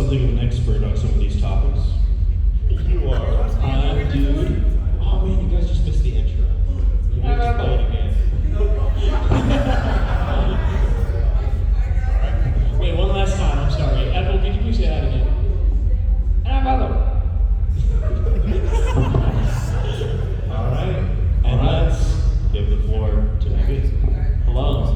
something of an expert on some of these topics. You are. I'm dude. Oh man, you guys just missed the intro. Maybe we just play it again. Wait, one last time, I'm sorry. Ethel, could you please say that again? Alright. And let's give the floor to Megan. Hello.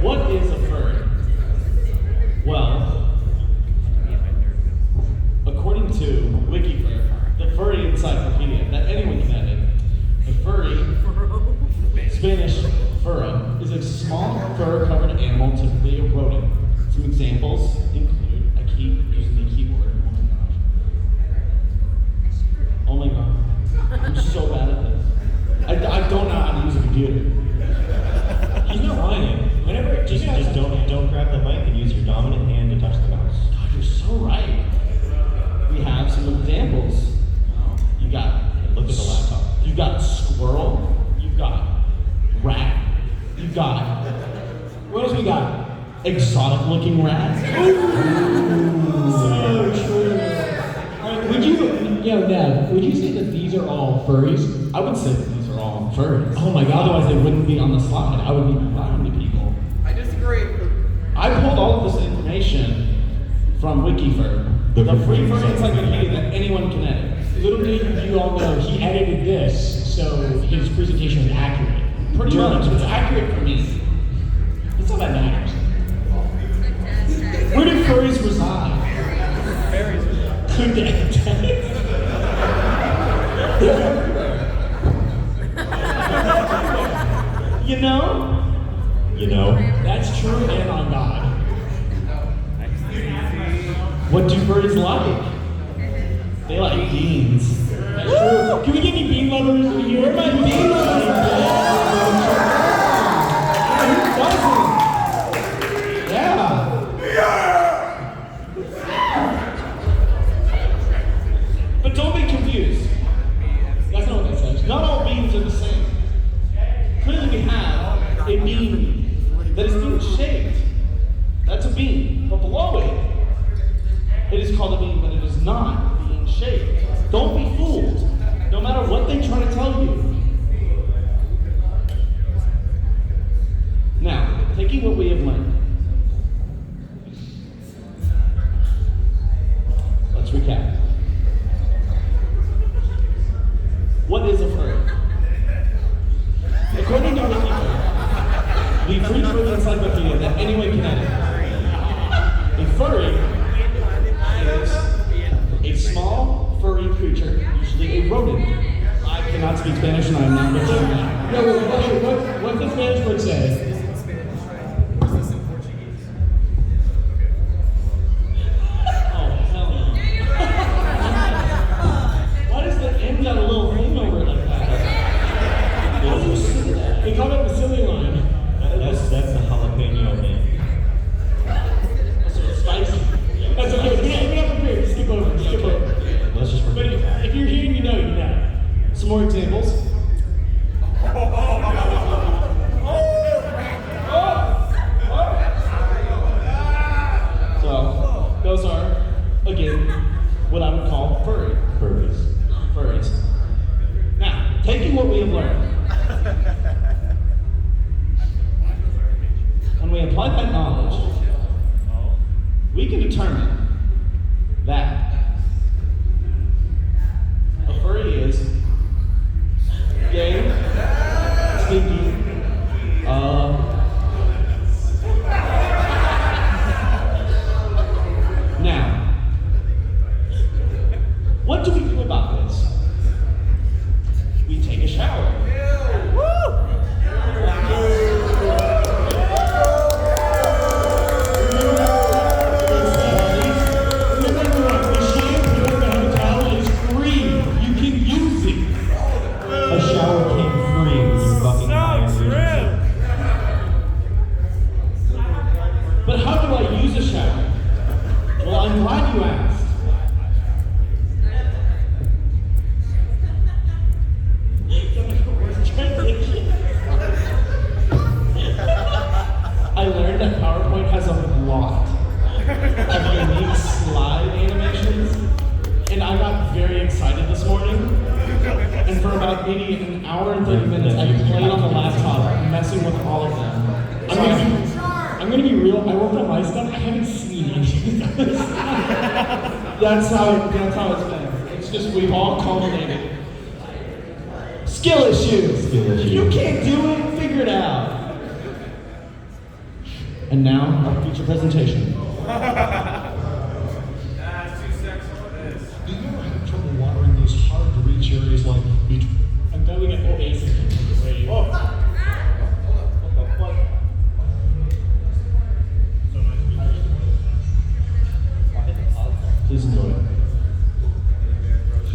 What is a furry? Well, according to WikiFur, the furry encyclopedia that anyone can edit, a furry, Spanish furro, is a small fur-covered animal, typically a rodent. Some examples include, I keep using the keyboard. Oh my god. I'm so bad at this. I don't know how to use a computer. He's not lying. Whenever Just don't grab the mic and use your dominant hand to touch the mouse. God, you're so right. We have some examples. You got, Look at the laptop. you got squirrel, you got rat, you got, what else we got? Exotic looking rat. So true. Would you, Dad, would you say that these are all furries? I would say that these are all furries. Oh my God. Otherwise they wouldn't be on the slide. I would be lying to people. I disagree. I pulled all of this information from WikiFur, the free furry encyclopedia that anyone can edit. Little did you all know, he edited this, so his presentation is accurate. Pretty much, it's accurate for me. That's not that matters. Where do furries reside? Could they? You know? You know? That's true and on God. What do furries like? They like beans. That's true. Can we get any bean lovers in here? Where are my bean lovers? Who doesn't? Yeah. But don't be confused. That's not what that says. Not all beans are the same. Clearly we have a bean that is being shaped. That's a bean. But below it is called a bean, but it is not being shaped. Don't be fooled, no matter what they try to tell you. Now, taking what we have learned, let's recap. What is a furry? According to WikiFur, the free furry encyclopedia that anyone can edit, a furry is a small furry creature, usually a rodent. I cannot speak Spanish and I am not butchering that. No, what the Spanish word say? Oh, hell no. Why does the end got a little thing over it like that? How do you say that? They call it the silly line. That's the jalapeno man. That's sort of spicy. That's okay. We're not prepared. Skip over. Let's just But forget it. if you're here and you know, you know. Some more examples. So, those are, again, what I would call Furries. furries. Now, taking what we have learned, when we apply that knowledge, we can determine that a furry is gay, stinky, now, what do we do about this? We take a shower. A shower came free when you fucking hired. But how do I use a shower? Well, I'm glad you asked. That's how it's been. It's just we've all culminated. Skill issues. If you can't do it, figure it out. And now our feature presentation. Do you ever have trouble watering those hard to reach areas like between? I'm going at Oasis. Please enjoy it.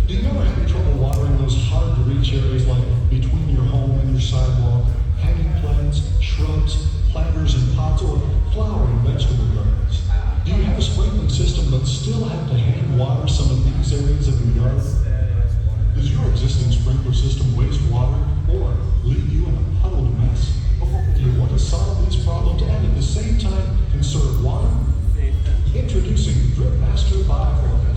Do you ever have trouble watering those hard to reach areas like between your home and your sidewalk, hanging plants, shrubs, planters and pots, or flowering vegetable gardens? Do you have a sprinkling system but still have to hand water some of these areas of your yard? Does your existing sprinkler system waste water or leave you in a puddled mess? Do you want to solve these problems and at the same time conserve water? Introducing DripMaster Biofilament.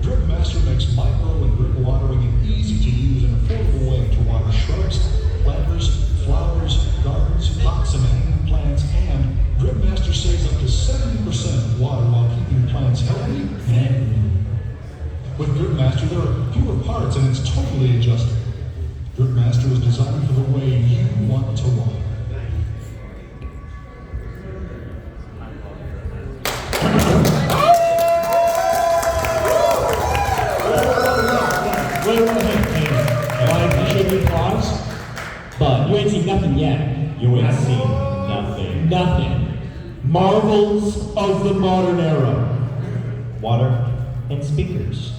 DripMaster makes micro and drip watering an easy-to-use and affordable way to water shrubs, planters, flowers, gardens, pots, and hanging plants, and DripMaster saves up to 70% water while keeping plants healthy and green. With DripMaster, there are fewer parts and it's totally adjustable. DripMaster is designed for the way you want to water. Wait. Why should we pause? But you ain't seen nothing yet. You ain't seen nothing. Nothing. Marvels of the modern era. Water and speakers.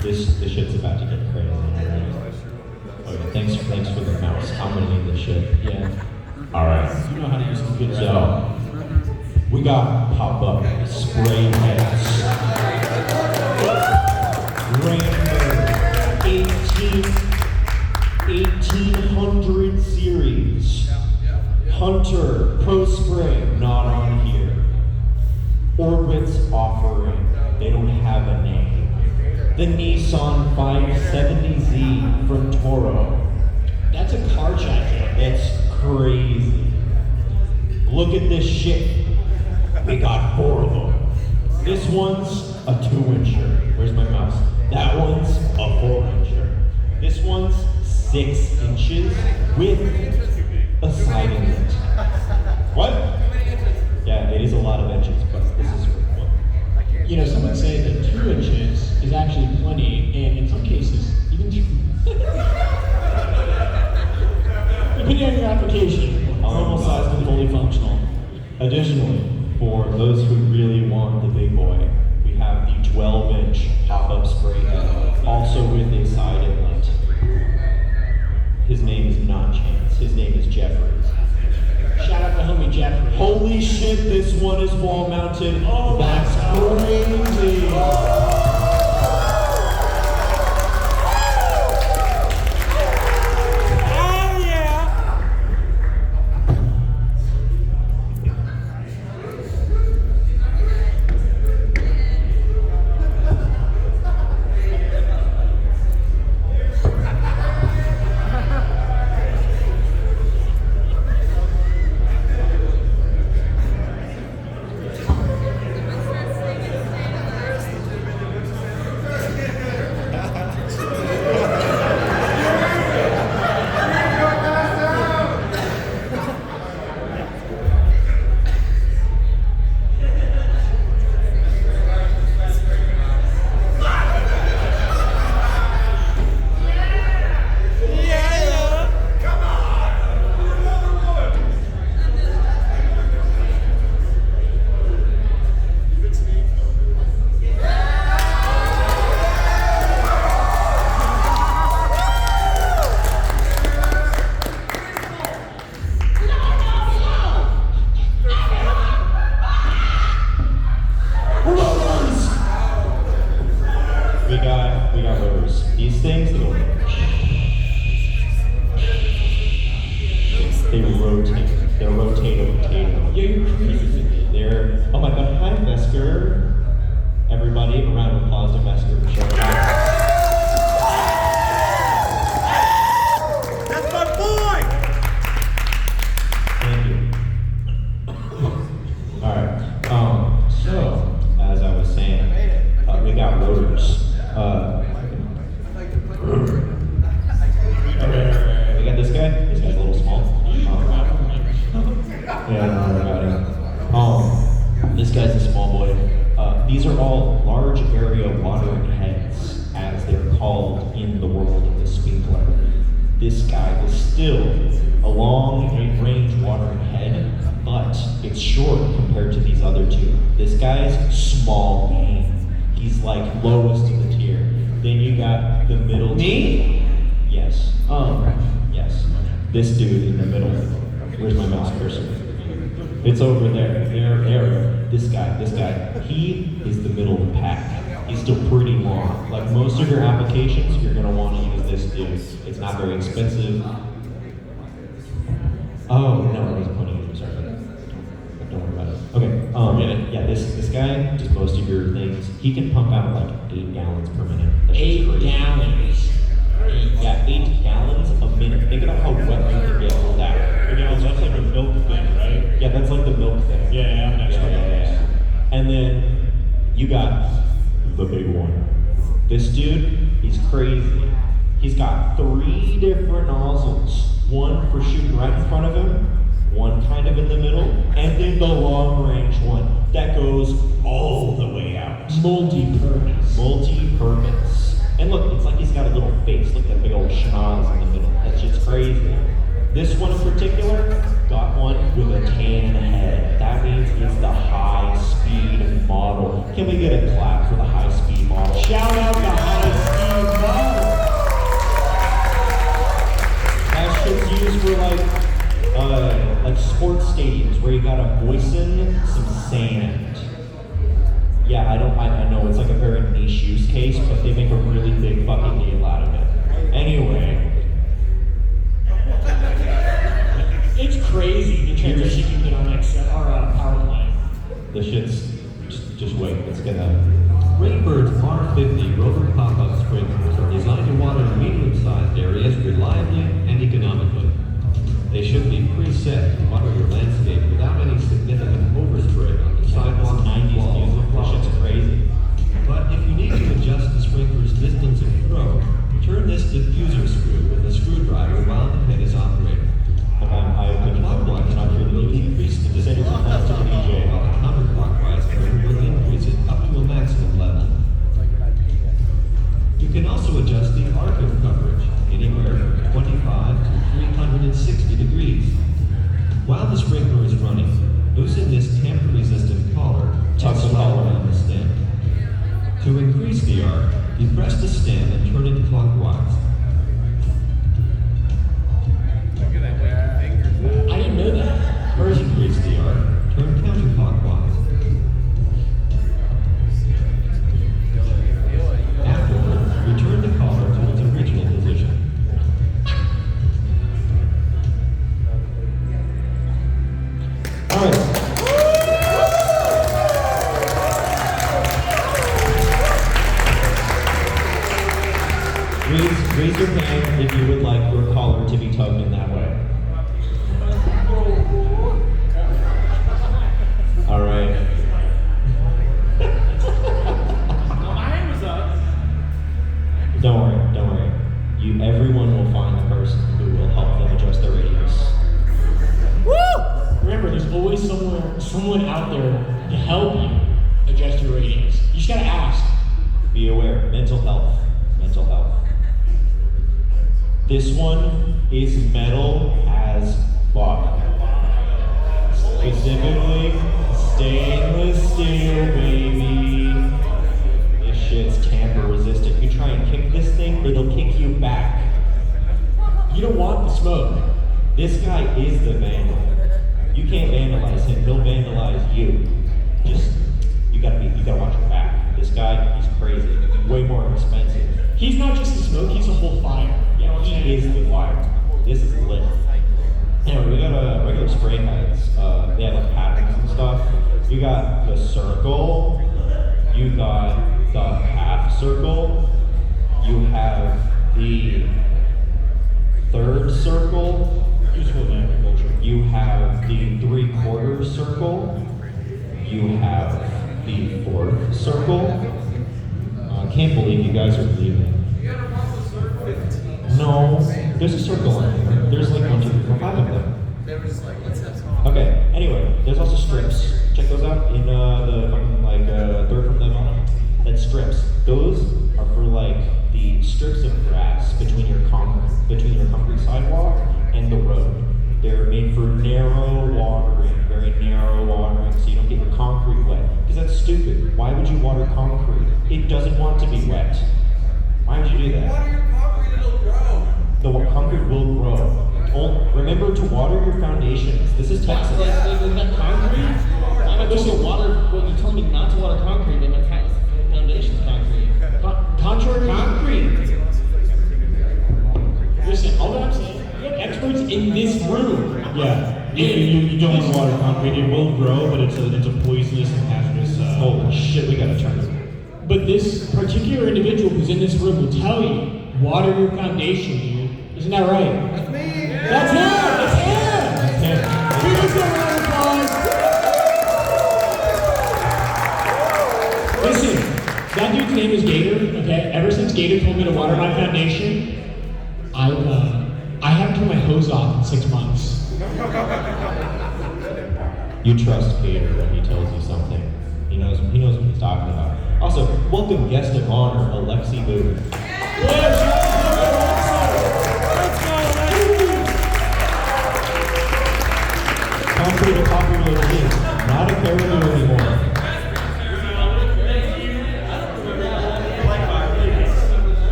This shit's about to get crazy. Okay, thanks for the mouse. I'm gonna need this shit. Yeah. Alright. You know how to use computers. So, we got pop-up spray heads. Random 1800 series. Hunter Pro Spray, not on here. Orbit's offering, they don't have a name. The Nissan 570Z from Toro. That's a car jacket. It's crazy. Look at this shit. We got 4 of them. This one's a 2-incher. Where's my mouse? That one's a 4-incher. This one's 6 inches with a side inlet. What? Yeah, it is a lot of inches, but this is what? You know, some would say that 2 inches is actually plenty, and in some cases, even depending on your application. Normal sized and fully functional. Additionally, for those who really want the big boy, we have the 12-inch pop-up spray head, also with a side inlet. His name is not Chance. His name is Jeffrey. Shout out to homie Jeffrey. Holy shit, this one is wall mounted. Oh, that's crazy. We got rotors. These things, they rotate. They're rotating. Yeah, you're crazy. They're, oh my god, hi Vesker. Everybody, a round of applause to Vesker for showing up. That's my boy! guy is still a long-range watering head, but it's short compared to these other two. This guy's small game. He's like lowest in the tier. Then you got the middle. Me? Yes. Oh, right. Yes. This dude in the middle. Where's my mouse cursor? It's over there. There. This guy. He is the middle of the pack. He's still pretty long. Like most of your applications, you're gonna want to use this dude. It's not very expensive. Oh no, I wasn't pointing at you. Sorry. Don't worry about it. Okay. Yeah. This guy does most of your things. He can pump out like 8 gallons per minute. That's 8 crazy. gallons. 8 gallons a minute. Think about how wet you can get with that. 8 gallons, that's like a milk thing, right? Yeah, that's like the milk thing. Yeah, I'm an expert on this. And then you got the big one. This dude, he's crazy. He's got 3 different nozzles. One for shooting right in front of him, one kind of in the middle, and then the long range one that goes all the way out. Multi-purpose. And look, it's like he's got a little face. Look at that big old schnoz in the middle. That's just crazy. This one in particular got one with a tan head. That means it's the high-speed model. Can we get a clap for the high-speed model? Shout out the high-speed model. That shit's used for like sports stadiums where you gotta moisten some sand. Yeah, I know it's like a very niche use case, but they make a really big fucking deal out of it. Anyway. It's crazy the transition you get on Excel or power plant. The shit's just wait, it's gonna. Rainbird's R50 rotary pop-up sprinklers are designed to water medium-sized areas reliably and economically. They should be preset to water your landscape without any significant overspray on the sidewalk, 90s walls, music, or this flowers. shit's crazy. But if you need to adjust the sprinkler's distance of throw, turn this diffuser screw with a screwdriver while the head is operating. Clockwise Not curve will increase the Send it to distance the DJ. while the counterclockwise curve will increase it up to a maximum level. You can also adjust the arc of coverage anywhere from 25 to 360 degrees. While the sprinkler is running, loosen this tamper-resistant collar Tuck the and collar slide around the stem. To increase the arc, depress the stem and turn it clockwise. I didn't know that. First, increase the arc, turn counterclockwise. Afterward, return the collar to its original position. Alright. Raise your hand if you would like your collar to be tugged in that way. Alright. My hand was up. Don't worry. Everyone will find the person who will help them adjust their radius. Remember, there's always someone out there to help you adjust your radius. You just gotta ask. Be aware, mental health. This one is metal as fuck. Specifically, stainless steel, baby. This shit's tamper resistant. You try and kick this thing, it'll kick you back. You don't want the smoke. This guy is the vandal. You can't vandalize him, he'll vandalize you. You gotta watch your back. This guy, he's crazy. Way more expensive. He's not just the smoke, he's a whole fire. Yeah, he is the fire. This is lit. Anyway, we got regular spray heads. They have like patterns and stuff. You got the circle. You got the half circle. You have the third circle. Useful in agriculture. You have the 3/4 circle. You have the 4th circle. I can't believe you guys are leaving. No, there's a circle in here. There's like 1, 2, 3, 4, 5 of them. Okay, anyway, there's also strips. Check those out in the fucking third from the bottom. That's strips. Those are for like the strips of grass between your concrete. between your concrete sidewalk and the road. They're made for narrow watering, very narrow watering, so you don't get your concrete wet. Because that's stupid. Why would you water concrete? It doesn't want to be wet. Why would you do that? Water your concrete, it'll grow. The concrete will grow. Remember to water your foundations. This is Texas. Isn't that concrete? I'm not supposed to water. Well, you told me not to water concrete, but my foundation's concrete. Contrary. Concrete. Listen, all that I'm saying, we have experts in this room. Yeah. You don't want to water concrete. It will grow, but it's a poisonous and hazardous. Holy shit, we gotta turn it. But this particular individual who's in this room will tell you, water your foundation, dude. Isn't that right? That's me. That's him! That's him! Give us a round of applause! Listen, that dude's name is Gator, okay? Ever since Gator told me to water my foundation, I haven't turned my hose off in 6 months. You trust Gator when he tells you something. He knows what he's talking about. Also, welcome guest of honor, Alexi Boo. Concrete a popular kid, not a caribou anymore.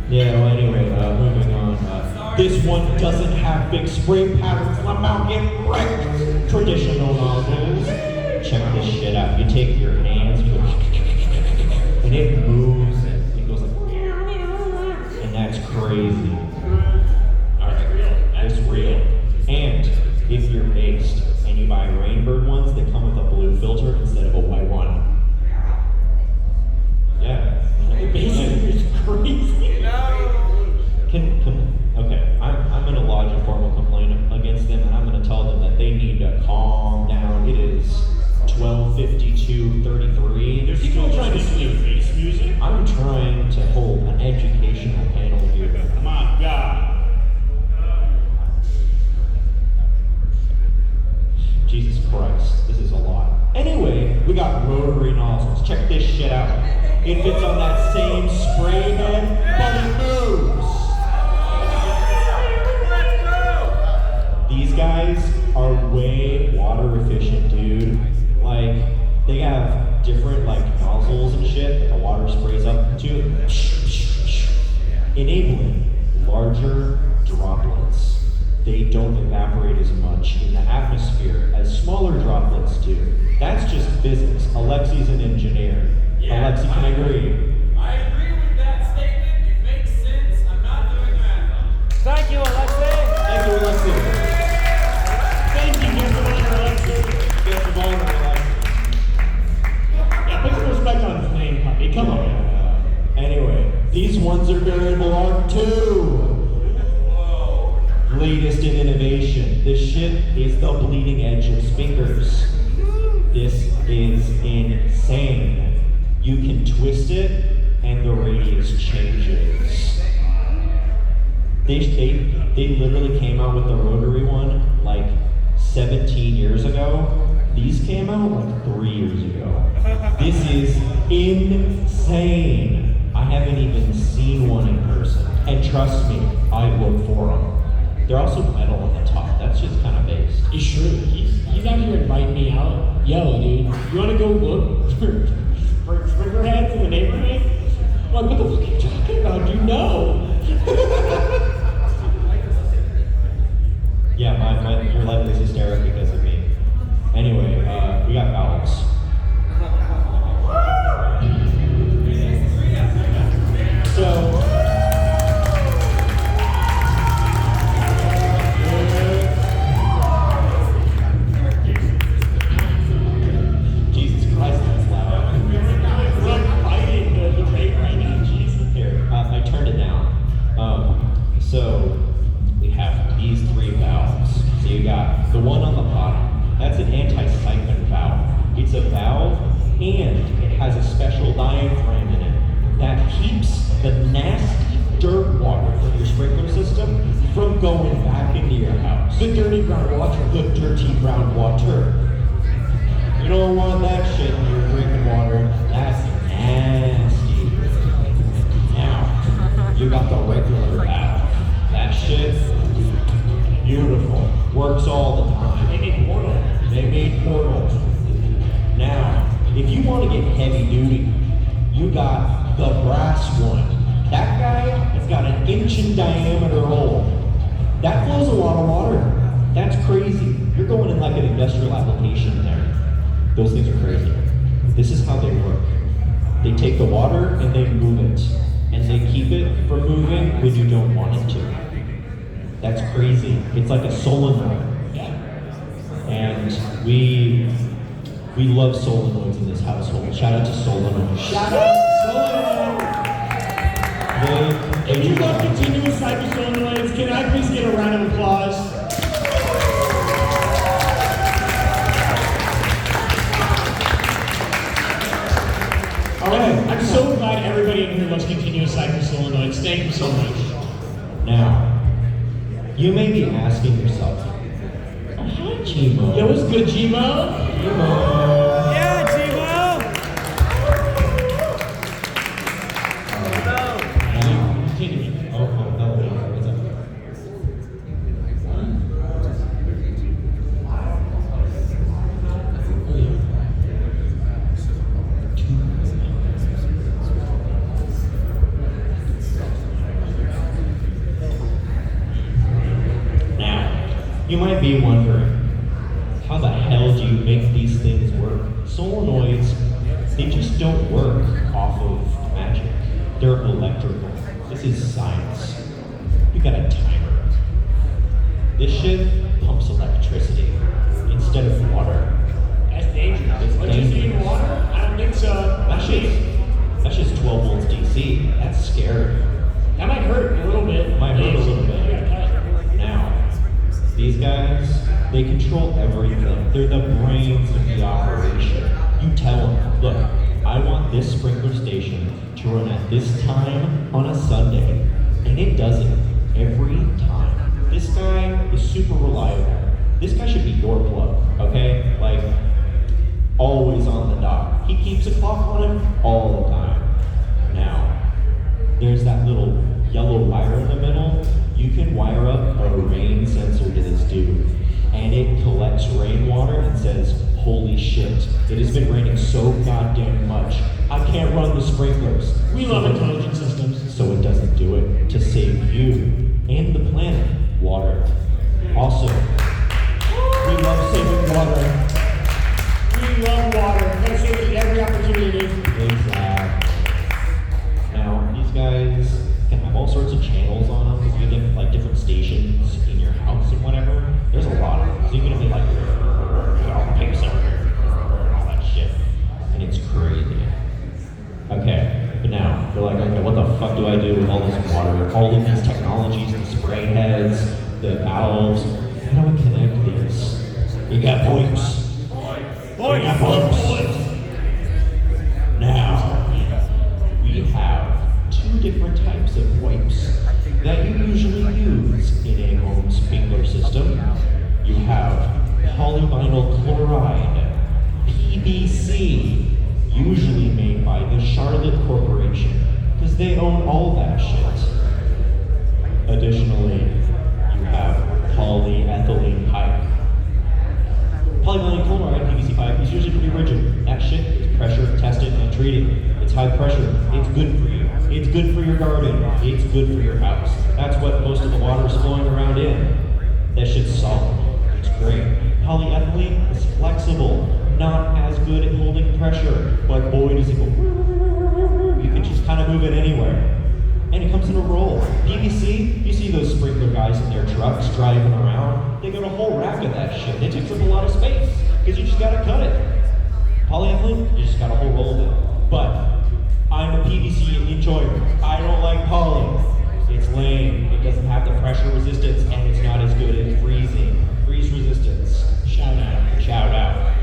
Yeah, well, anyway, moving on. This one doesn't have big spray patterns. I'm out getting wrecked. Traditional nozzles. Check this shit out. You take your hands, and it moves, and it goes like, and that's crazy. That's real. And if you're based and you buy Rainbird ones, they come with a blue filter instead of a white one. Yeah. Basically, it's crazy. Okay, I'm going to lodge a formal complaint against them, and I'm going to tell them that they need to calm down. It is 12:52:33. They're still trying to do face music. I'm trying to hold an educational panel here. My God. Jesus Christ, this is a lot. Anyway, we got rotary nozzles. Check this shit out. It fits on that same spray head, but it moves. These guys are way water efficient, dude. Like, they have different like nozzles and shit that the water sprays up into, enabling larger droplets. They don't evaporate as much in the atmosphere as smaller droplets do. That's just physics. Alexi's an engineer. Yeah, Alexi can agree. I agree with that statement. It makes sense. I'm not doing math on it. Thank you, Alexi. Thank you, Alexi. Thank you, guest of honor, Alexi. Guest of honor, Alexi. Yeah, put some respect on his name, puppy. Come on. Anyway, these ones are variable arc too. Latest in innovation. This shit is the bleeding edge of speakers. This is insane. You can twist it and the radius changes. They literally came out with the rotary one like 17 years ago. These came out like 3 years ago. This is insane. I haven't even seen one in person. And trust me, I look for them. They're also metal on the top. That's just kind of based. He's true. He's out here inviting me out. Yo, dude, you want to go look for sprinkler heads in the neighborhood? I'm like, what the fuck are you talking about? You know. Yeah, your life is hysteric because of me. Anyway, we got valves. So, Jesus Christ, that's loud. We're like fighting the tape right now. Jesus. Here, I turned it down. So we have these three valves. So you got the one on the bottom. That's an anti-siphon valve. It's a valve, and it has a special diaphragm in it that keeps the nasty dirt water from your sprinkler system from going back into your house. The dirty groundwater. The dirty groundwater. You don't want that shit in your drinking water. That's nasty. you got the regular valve. That shit, beautiful. Works all the time. They made Portal. They made Portal. Now, if you want to get heavy duty, you got the brass one. That guy has got an inch in diameter hole. That flows a lot of water. That's crazy. You're going in like an industrial application there. Those things are crazy. This is how they work. They take the water and they move it. And they keep it from moving when you don't want it to. That's crazy. It's like a solenoid. And we love solenoids in this household. Shout out to solenoids. Shout out Solenoid. If you love continuous cycle solenoids, can I please get a round of applause? Alright, I'm so glad everybody in here loves continuous cycle solenoids. Thank you so much. Now, you may be asking yourself, oh, hi, Gmo. Yo, what's good, Gmo? Yeah, Gmo! Continue. Oh, what's up? Now, you might be wondering, how the hell do you make these things work? Solenoids, they just don't work off of magic. They're electrical. This is science. You got a timer. This shit pumps electricity instead of water. That's dangerous. It's Electricity in dangerous. water? I don't think so. That's just 12 volts DC. That's scary. That might hurt a little bit. Might hurt a little bit. You gotta cut. Now, these guys, they control everything. They're the brains of the operation. You tell them, look, I want this sprinkler station to run at this time on a Sunday. And it does it every time. This guy is super reliable. This guy should be your plug, okay? Like, always on the dot. He keeps a clock on him all the time. Now, there's that little yellow wire in the middle. You can wire up a rain sensor to this dude, and it collects rainwater and says, holy shit, it has been raining so goddamn much, I can't run the sprinklers. We love intelligent systems. So it doesn't do it to save you and the planet water. Also, we love saving water. We love water. We're gonna save it at every opportunity. Exactly. Now, these guys can have all sorts of channels on them because you get like different stations in your house and whatever. There's a lot of them. So you can be like, pay some, all that shit. And it's crazy. Okay, but now, you're like, okay, what the fuck do I do with all this water, all of these technologies, the spray heads, the valves? How do I connect these? You got pipes. You got pipes. Now, we have two different types of wipes that you usually use in a home sprinkler system. You have polyvinyl chloride, PVC, usually made by the Charlotte Corporation, because they own all that shit. Additionally, you have polyethylene pipe. Polyvinyl chloride, PVC pipe, is usually pretty rigid. That shit is pressure tested and treated. It's high pressure. It's good for you. It's good for your garden. It's good for your house. That's what most of the water is flowing around in. That shit's solid. It's great. Polyethylene is flexible, not as good at holding pressure, but boy does it go. You can just kind of move it anywhere. And it comes in a roll. PVC, you see those sprinkler guys in their trucks driving around, they got a whole rack of that shit. It takes up a lot of space, because you just gotta cut it. Polyethylene, you just got a whole roll of it. But I'm a PVC enjoyer. I don't like poly. It's lame. It doesn't have the pressure resistance, and it's not as good at freezing. Freeze resistance. Shout out. Shout out.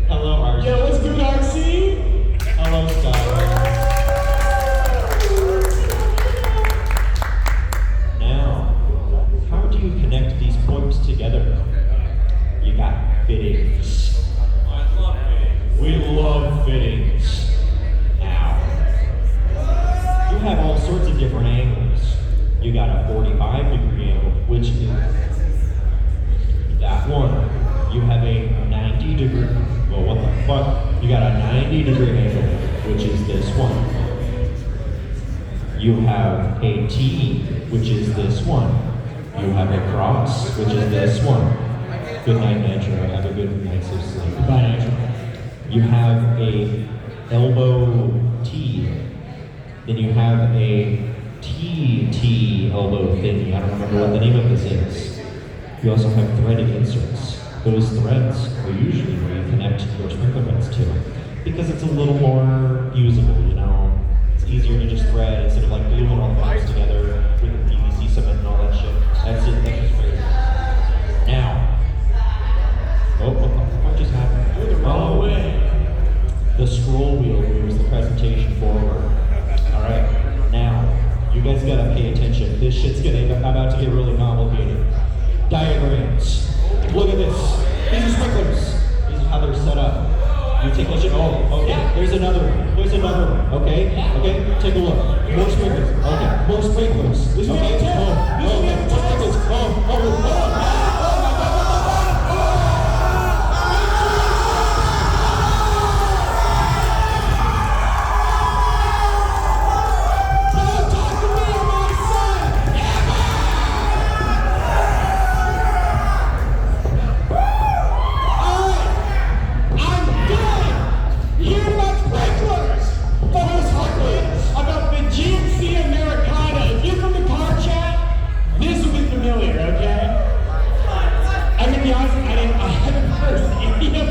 Hello, RC. Yo, what's good, RC? Hello, Skylar. Now, how do you connect these pipes together? You got fittings. I love it. We love fittings. Now, you sorts of different angles. You got a 45-degree angle, which is that one. You have a 90-degree, well, what the fuck? You got a 90-degree angle, which is this one. You have a T, which is this one. You have a cross, which is this one. Good night, Nitro. Have a good night's of sleep. Goodbye, Nitro. You have a elbow T. Then you have a TT elbow thingy. I don't remember what the name of this is. You also have threaded inserts. Those threads are usually where you connect your sprinkler heads to, because it's a little more usable, you know? It's easier to just thread instead of like gluing all the pipes together with the PVC cement and all that shit. That's it, that's just crazy. Now, what the fuck just happened? You're the wrong way. The scroll wheel moves the presentation forward. Alright, now, you guys gotta pay attention. This shit's about to get really complicated. Diagrams. Look at this. These are sprinklers. These are how they're set up. You take a shit. Oh, okay. Yeah. There's another one. There's another one. Okay? Okay? Take a look. More sprinklers. Okay. More sprinklers. This is Okay? the test. This is the More sprinklers. Oh. About the GMC Americano. If you're from the car chat, this will be familiar, okay? I'm gonna be honest, I haven't heard any of this.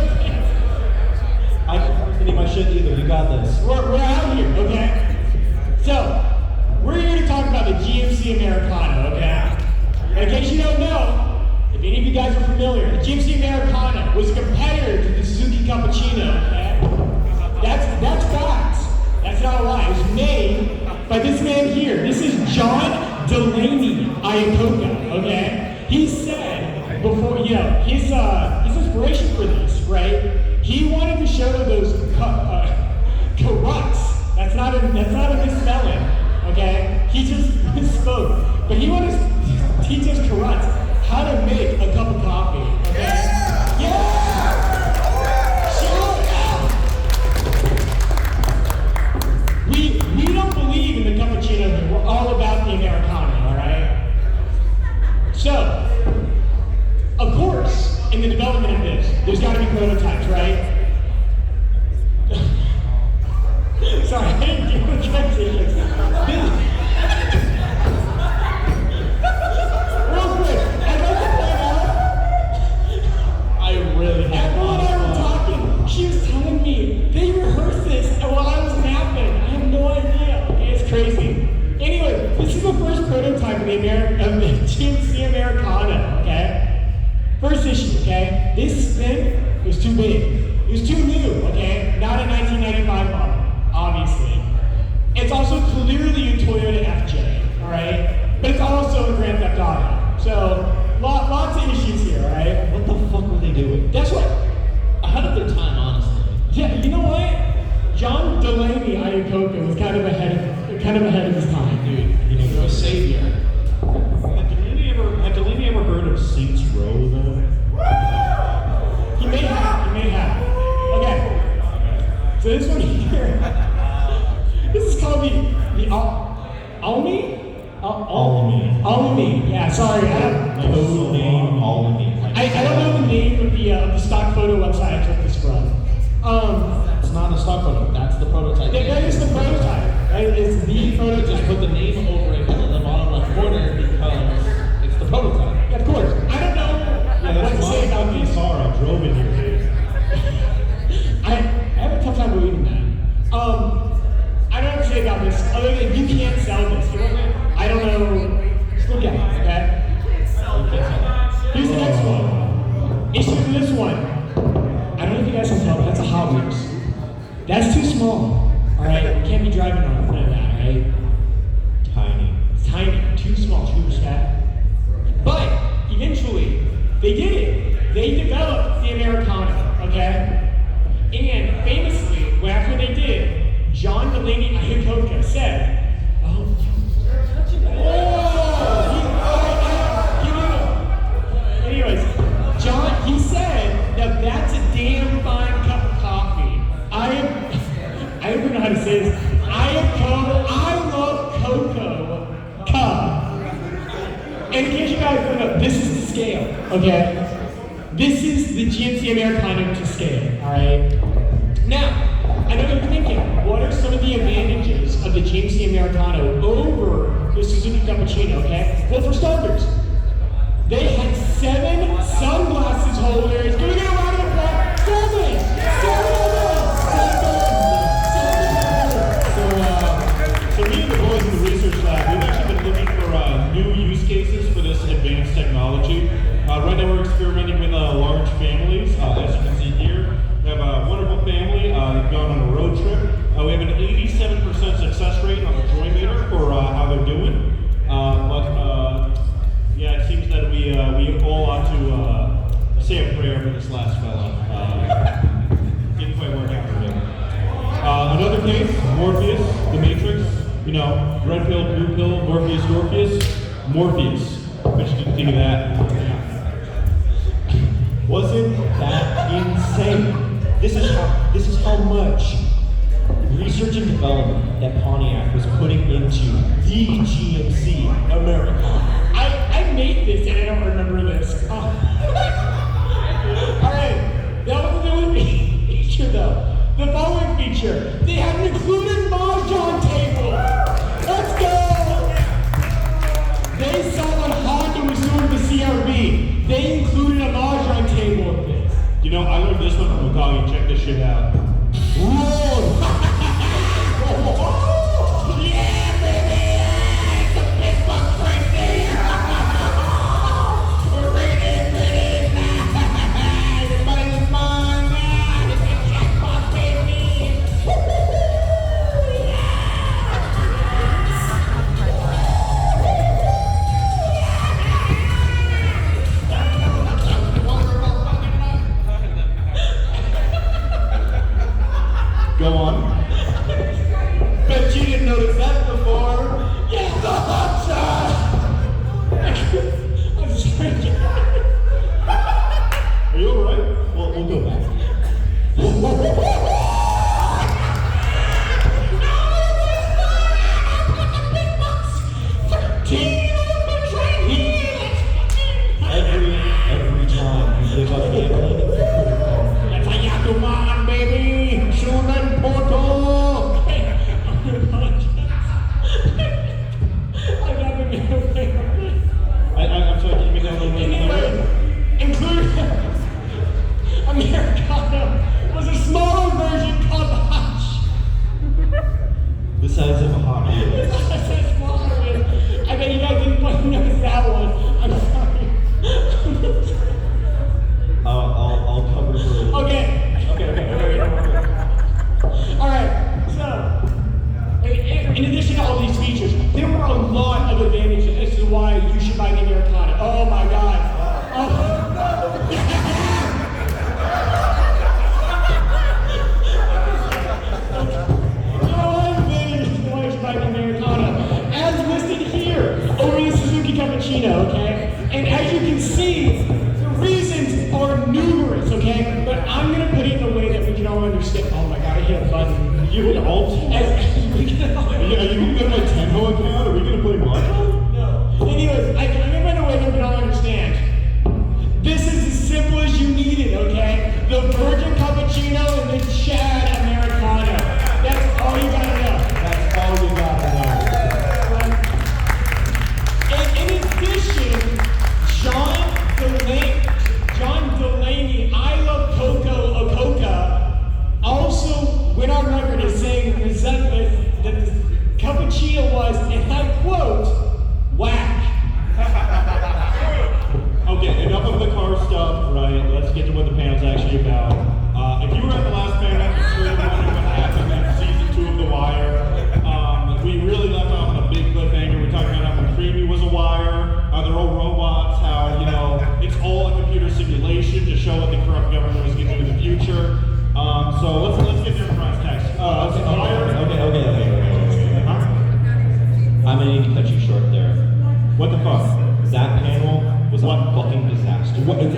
I haven't heard any of my shit either. You got this. We're out here, okay? So, we're here to talk about the GMC Americano, okay? And in case you don't know, if any of you guys are familiar, the GMC Americano was a competitor to the Suzuki Cappuccino, okay? That's facts. That's not a lie. It was made by this man here. This is John Delaney Iacocca, okay? He said before, you know, his inspiration for this, right? He wanted to show those corrupts. That's not a misspelling, okay? He just misspoke. But he wanted to teach us corrupts how to make a cup of coffee, okay? Yeah! We don't believe in the cappuccino here. We're all about the Americano, alright? So, of course, in the development of this, there's gotta be prototypes, right? Sorry, I didn't do the transitions. Real quick, I'd like to point out, I really have everyone I was talking, she was telling me they rehearsed this while I was napping. I have no idea. Okay, it's crazy. Anyway, this is the first prototype of the GMC Americano, okay? First issue, okay? This thing was too big. It was too new, okay? Not a 1995 model, obviously. It's also clearly a Toyota FJ, alright? But it's also a Grand Theft Auto. So, lots of issues here, alright? What the fuck were they doing? That's what. ahead of their time, honestly. Yeah, you know what? John Delaney Iacocca was kind of ahead of his time, dude. You know, a savior. Have Delaney ever heard of Saints Row though? He may have. Okay. So this one here, this is called the Almy? Almy. Yeah, sorry. Code name Almy. I don't know the name of the stock photo website I took this from. It's not a stock photo. That's the prototype. That is the prototype. Right? It's the prototype. Just put the name over it in the bottom left corner because it's the prototype. Yeah, of course. I don't know what to say about these. Sorry, I drove in here, dude. I have a tough time believing that. I don't know what to say about this other than you can't sell this. You know what I mean? I don't know. Just look at it, okay? Here's the next one. Issue to this one. I don't know if you guys can tell, but that's a Hot Wheels. That's too small. Alright? You can't be driving on front of that, right? Tiny. It's tiny, too small, too respect. But eventually, they did it. They developed the Americano, okay? And famously, after they did, John Delaney Iacocca said, "Oh, this is to scale, okay? This is the GMC Americano to scale, all right? Now, I know you're thinking, what are some of the advantages of the GMC Americano over the Suzuki Cappuccino, okay? Well, for starters, they had 7 sunglasses holders. Can we get a round of applause? 7 of them! So me and the boys in the research lab, we've actually been looking for new use cases for this advanced technology. Right now we're experimenting with large families. As you can see here, we have a wonderful family going on a road trip. We have an 87% success rate on the joy meter for how they're doing. Yeah, it seems that we all ought to say a prayer for this last fella. Didn't quite work out for him. Another case, Morpheus, the Matrix. You know, red pill, blue pill, Morpheus, Morpheus. I just didn't think of that. Wasn't that insane? This is how much research and development that Pontiac was putting into the GMC Americano. I made this and I don't remember this. Oh. Alright, that was the only feature though. The following feature, they had an included mahjong table. Let's go! They saw what Honda was doing with the CRV. They included a mahjong table with this. You know, I learned this one from Boogaloo. Check this shit out. Whoa! Yeah, baby! It's a big buck right there! We're reading! Everybody's mine now! It's a jackpot, baby! Go on. Bet you didn't notice that before. Yeah, the hot shot! I'm sorry. Are you alright? Well, we'll go back. Every time you live up gambling. That's how you do mine, baby! Schumann Porto! I got the middle finger. I'm sorry, can you make that a little bit Anyway, clearer? included Americano was a smaller version called the Hutch. The size of a hot wheel. I said smaller one. I bet you guys didn't quite notice that one. I'm sorry. I'll cover for Okay. Alright, so, in addition to all these features, there were a lot of advantages as to why you should buy the Americano. Oh my god. Oh. There are a lot of advantages as to why you should buy the Americano. As listed here, over the Suzuki Cappuccino, okay? And as you can see, the reasons are numerous, okay? But I'm gonna put it in a way that we can all understand. Oh my god, I hit a button. You hit alt? Are you gonna go to my Tempo account? Are we gonna play Mario? No. Anyways, I'm gonna find a way that we can all understand. This is as simple as you need it, okay? The Virgin Cappuccino and the Chad Americano. That's all you gotta know. That's all you gotta know. And in addition, John Delaney, I love Coco Ococa, also went on record as saying that the cappuccino was, and I quote, whack. Okay, enough of the car stuff, right? Let's get to what the panel's actually about. If you were at the last panel, you're sure wondering what happened in season 2 of The Wire. We really left off on a big cliffhanger. We talked about how McCreamy was a wire, how they're all robots, how, you know, it's all a computer simulation to show what the corrupt government was going to do in the future. So let's get to the price tags. Okay. I'm gonna need to cut you short there. What the fuck? That panel was a fucking disaster. What? It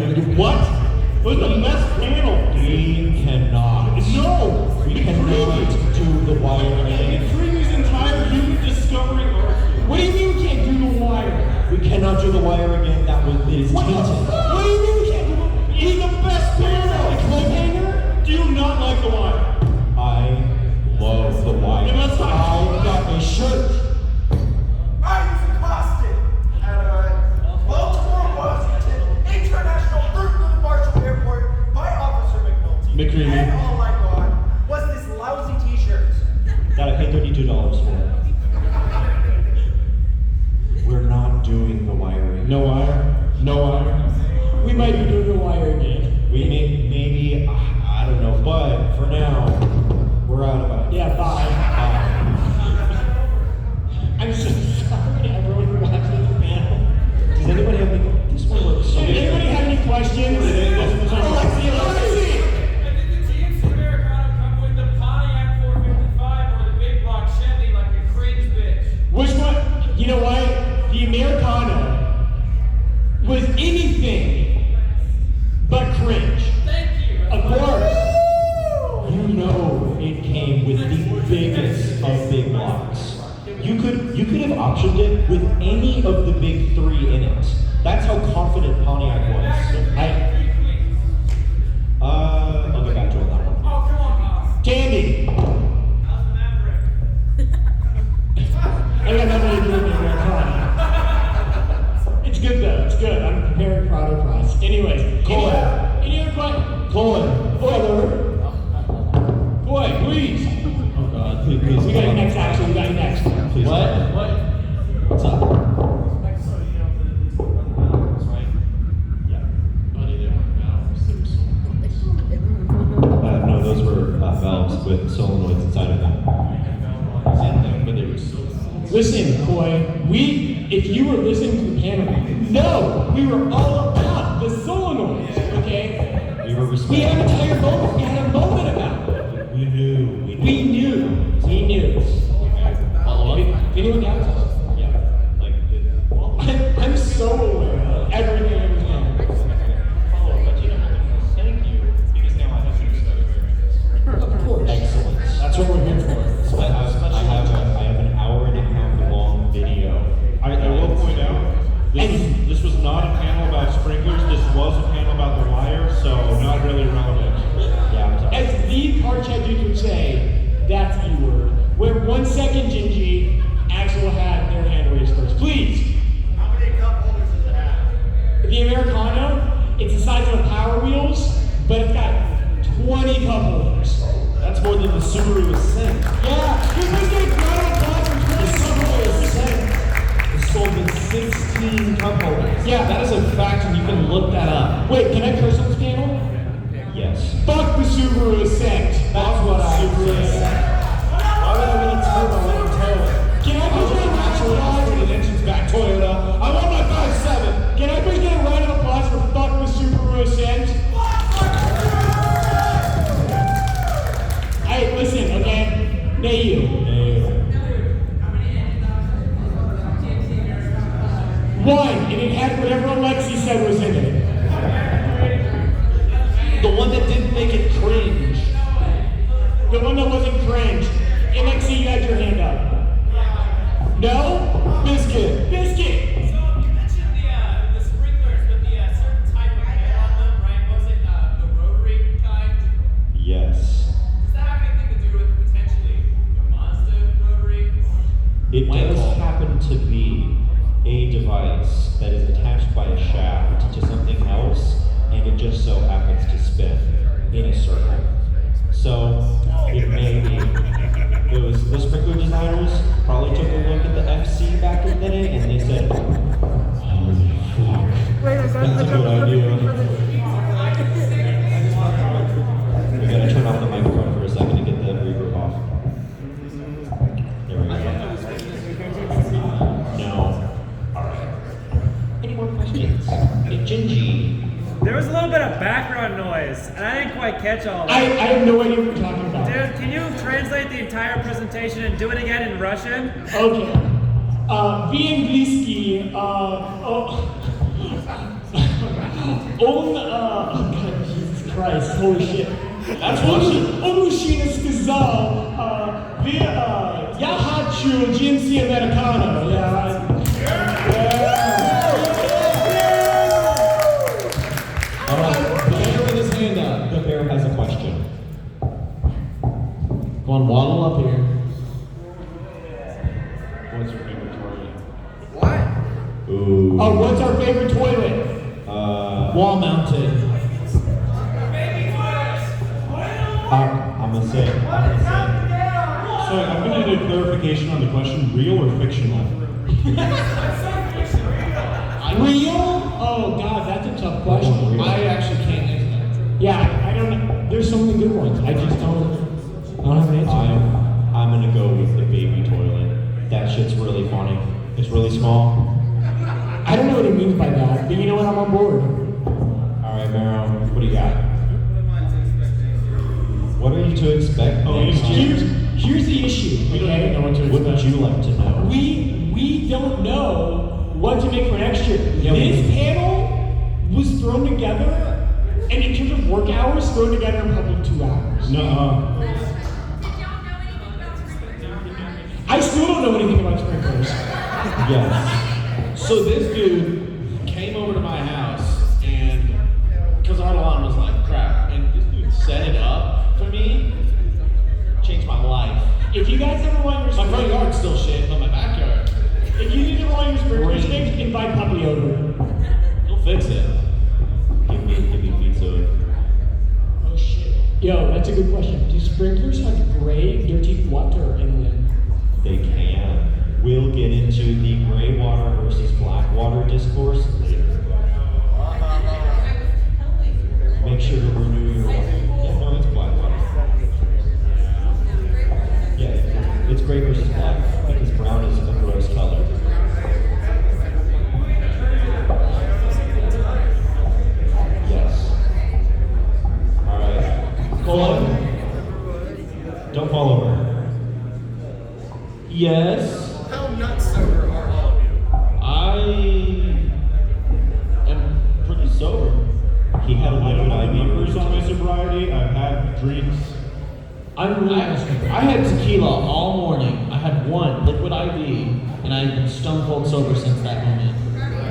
was the best panel. We cannot. No! We cannot do the wiring. Freeman's entire human discovery arc. What do you mean we can't do The Wire? We cannot do the wiring in. That was the Americano was anything but cringe. Thank you. Of course. You know it came with the biggest of big blocks. You could have optioned it with any of the big three in it. That's how confident Pontiac was. I'll get back to you on that one. Oh, come on. Candy. How's the Maverick? I got nothing to do with the Americano. It's good though. It's good. I'm preparing for autocross. Anyways, Colin. any other questions? Colin. Boy, please. Oh God, please. We got you next, actually. We got you next. Please. What? What's up? No, those were valves with solenoids inside of them. But they were so. Listen, Coy, if you were listening to the panel, no, we were all about the solenoids, okay? We were respectful. We had an entire moment. We had a moment about it. We knew. We knew. Follow up? Anyone else? Yeah. Like, I'm so aware of everything that was happening. follow up, but you know, thank you. Because now I have to Of course. Excellence. That's what we're here for. I have an hour and a half long video. I will point out, this was not a panel about sprinklers, this was a panel about the wire, so not really relevant. Yeah. As the car chat dude would say, that's the word. Where 1 second, Gingy, Axel had their hand raised first. Please. How many cup holders does it have? The Americano, it's the size of Power Wheels, but it's got 20 cup holders. That's more than the Subaru Ascent. Yeah, you're supposed to get a round of applause for 20 The cup Subaru holders. Ascent is sold with 16 cup holders. Yeah. That is a fact, and you can look that up. Wait, can I curse on this panel? Yes. Fuck the Subaru Ascent. That's what I said. Why would I really turbo when I'm towing? Can I please get a round of applause? The engine's back, Toyota. I want my 5.7. Can I please get a round of applause for fuck the Subaru Ascent? Hey, listen, okay? Nay you. One, and it had whatever Alexi said was in it. The one that didn't make it cringe. The one that wasn't cringe. Alexi, you had your hand up. No? Biscuit. Biscuit. So you mentioned the sprinklers with the certain type of head on them, right? Was it the rotary kind? Yes. Does that have anything to do with potentially the Mazda rotary? It does happen to be a device that is attached by a shaft to something else, and it just so happens to spin in a circle. So it may be. The sprinkler designers probably took a look at the FC back in the day, and they said, "Holy fuck, that's a good idea." We gotta turn off the microphone for a second to get the reverb off. There we go. No. Alright. Any more questions? Hey, Gingy. There was a little bit of background noise, and I didn't quite catch all I that. have no idea what you're talking about. Dude, can you translate the entire presentation and do it again in Russian? Okay. В английский, God, Jesus Christ, holy shit. That's Russian. Он мужчина сказал, я хочу GMC Americano. The bear with his hand up. The bear has a question. Go on, waddle up here. What's your favorite toilet? What? Ooh. Oh, what's our favorite toilet? Wall mounted. I'm gonna say. So I'm gonna need a clarification on the question, real or fictional? Real? Oh God, that's a tough question. I actually can't answer that. Yeah, I don't know. There's so many good ones. I just don't have an answer. I'm gonna go with the baby toilet. That shit's really funny. It's really small. I don't know what he means by that, but you know what? I'm on board. Alright, Maro, what do you got? What are you to expect? Oh, next year? Here's the issue. We don't Okay? even know what to What would you like to know? We don't know what to make for an extra. This panel was thrown together, and in terms of work hours, thrown together in probably 2 hours. No. I still don't know anything about sprinklers. Yes. So this dude came over to my house, and because our lawn was like crap, and this dude set it up for me, changed my life. If you guys ever want your My front sprinklers, yard's still shit, but my backyard, if you need to want your sprinklers fixed, invite Puppy over. he'll fix it. Give me pizza. Oh shit. Yo, that's a good question. Do sprinklers have gray, dirty water in them? They can. We'll get into the gray water versus black water discourse later. Make sure to renew your water. Yeah, no, it's black water. Yeah, it's gray versus black because brown is a gross color. Yes. Alright. Colin, don't fall over. Yes. How nuts sober are all of you? I am pretty sober. He had a I don't liquid have IV numbers version. on my sobriety. I've had drinks. I'm really I had tequila all morning. I had one liquid IV, and I've been stone cold sober since that moment.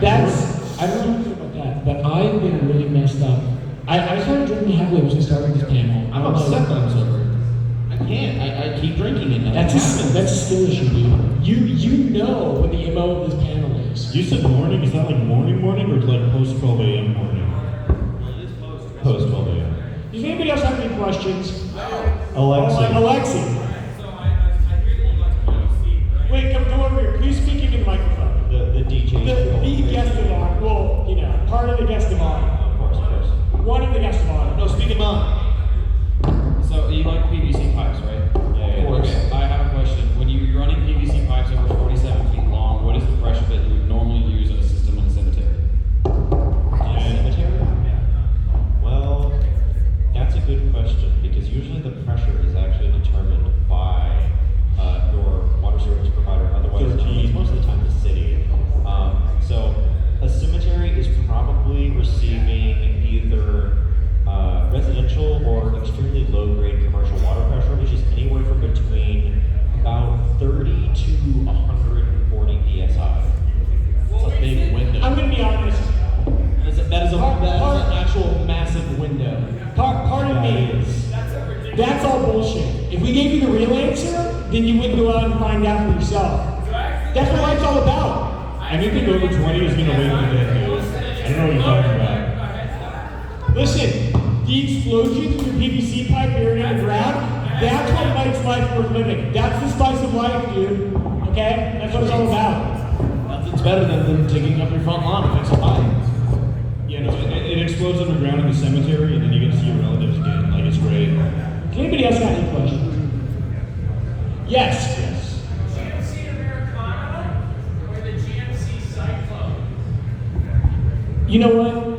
I don't know about that, but I've been really messed up. I started drinking heavily once I started this panel. I'm upset that I'm sober. I can't. I keep drinking it. That's a skill issue, dude. You know what the MO of this panel is. You said morning. Is that like morning or like post 12 a.m. morning? Post 12 a.m. Does anybody else have any questions? Alexa. Alexi. Wait, come over here. Please speak into the microphone. The DJ. The guest of honor. Well, you know, part of the guest of honor. Of course. One of the guest of honor. No, speak of mine. So you like PVC pipes, right? Yeah. Of course. Okay, I have a question. When you're running PVC pipes over 47 feet long, what is the pressure that you would normally use in a system in a cemetery? Cemetery? Well, that's a good question because usually the pressure is actually determined by your water service provider. Otherwise, it's most of the time the city. So a cemetery is probably receiving either residential or extremely low-grade commercial water pressure, which is anywhere from between about 30 to 140 psi. It's a big window. I'm gonna be honest. That is an actual massive window. Pardon me. That's all bullshit. If we gave you the real answer, then you wouldn't go out and find out for yourself. That's what life's all about. Anything over 20 is gonna wait for that, dude. I don't know what you're talking about. Listen, the explosions in your PVC pipe buried underground, that's what makes life worth living. That's the spice of life, dude. Okay? That's what it's all about. Nothing's better than digging up your front lawn to fix a pipe. Yeah, no, it explodes underground in the cemetery, and then you get to see your relatives again. Like, it's great. Does anybody else got any questions? Yes. GMC Americano or the GMC Cyclone? You know what?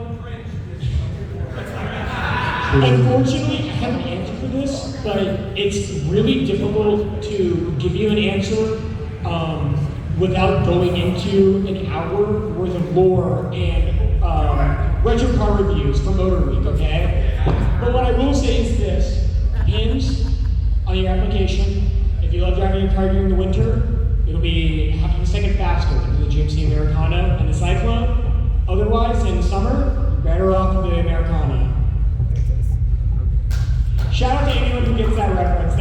Unfortunately, I have an answer for this, but it's really difficult to give you an answer without going into an hour worth of lore and retro car reviews for Motor Week, okay? But what I will say is this: depends on your application. If you love driving your car during the winter, it'll be half a second faster than the GMC Americano and the Cyclone. Otherwise, in the summer, you're better off with the Americano. Shout out to anyone who gets that reference.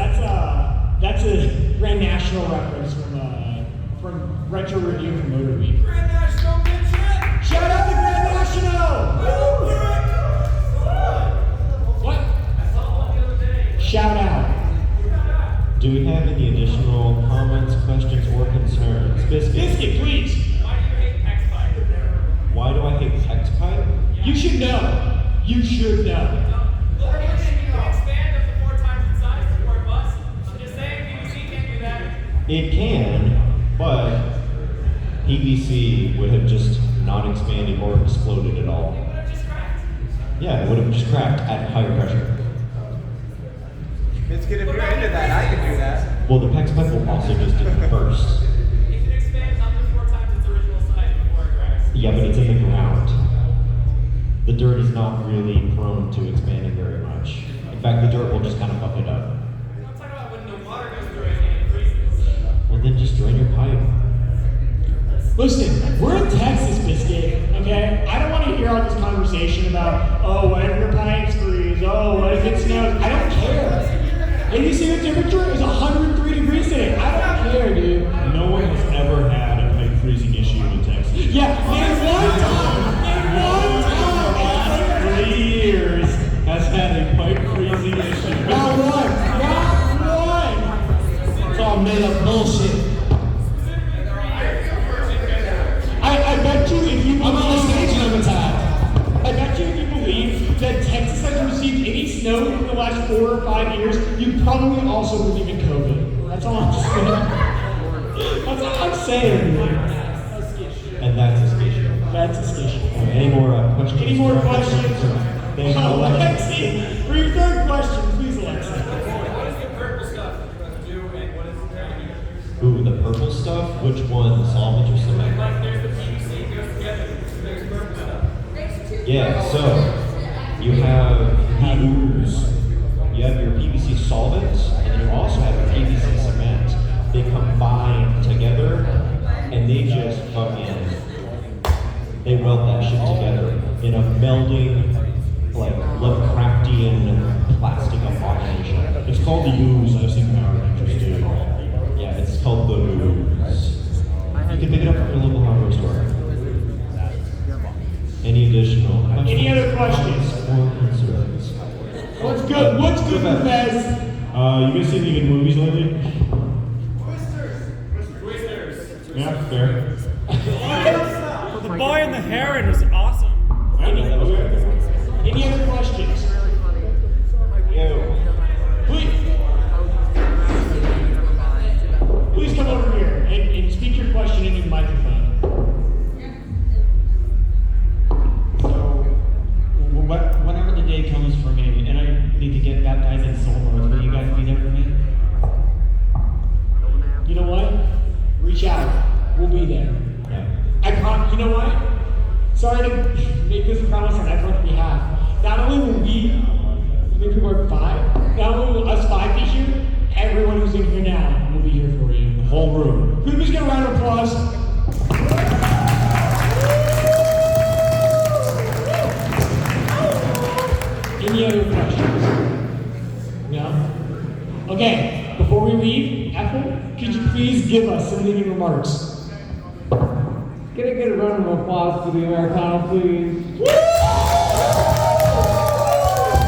That's a Grand National reference from Retro Review from Motor Week. Grand National, good shit! Shout out to Grand National! What? Shout out. Do we have any additional comments, questions, or concerns? Biscuit, please. Why do you hate Hex Pipe? Why do I hate hex pipe? You should know. You should know. Look, you can expand up to 4 times its size before it busts. I'm just saying, PVC can't do that. It can, but PVC would have just not expanded or exploded at all. It would have just cracked. Yeah, it would have just cracked at higher pressure. Biscuit, if you're into that, I can do that. Well, the hex pipe will also just burst. It can expand up to 4 times its original size before dirt is not really prone to expanding very much. In fact, the dirt will just kind of buff it up. I'm talking about when the water goes through it and it freezes. Well, then just drain your pipe. Listen, we're in Texas, Biscuit, okay? I don't want to hear all this conversation about, oh, what if your pipes freeze? Oh, what if it snows? I don't care. And you see the temperature is 103 degrees today. I don't care, dude. No one has ever had a pipe freezing issue in Texas. Yeah, and one time, 3 years has had a pipe freezing issue. not one. It's all made up bullshit. I bet you if you I'm on the stage and I'm attacked. I bet you if you believe that Texas has received any snow in the last 4 or 5 years, you probably also believe in COVID. That's all I'm saying. That's all I'm saying, dude. And that's a station. That's a station. Any more questions? Any more questions? Thank you, Alexis. Alexi, for your third question, please, Alexi. What is the purple stuff do and what is it doing? Ooh, the purple stuff? Which one? The solvent or cement? Like there's the PVC, it goes together. There's purple stuff. Yeah, so you have the ooze. You have your PVC solvent, and then you also have your PVC cement. They combine together, and they just they weld that shit together in a melding, like Lovecraftian plastic abomination. It's called the ooze. I've seen Power Rangers do. Yeah, it's called the ooze. You can pick it up from your local hardware store. Any additional questions? Any other questions? Or concerns? What's good? What's good for Fez? You guys seen any good movies lately? Twisters. Yeah, fair. The Boy and the Heron was awesome. I know that was good. Any other questions? Yo. Please come over here and speak your question into the microphone. Whenever the day comes for me and I need to get baptized in Soul North, will you guys be there for me? You know what? Reach out. We'll be there. Yeah. You know what? Sorry to make this promise on everyone's behalf. Not only will we, how many people are 5? Not only will us 5 be here, everyone who's in here now will be here for you. The whole room. Could we just get a round of applause? Any other questions? No? Okay, before we leave, Ethel, could you please give us some leading remarks? Get a good round of applause for the Americano, please. Woo!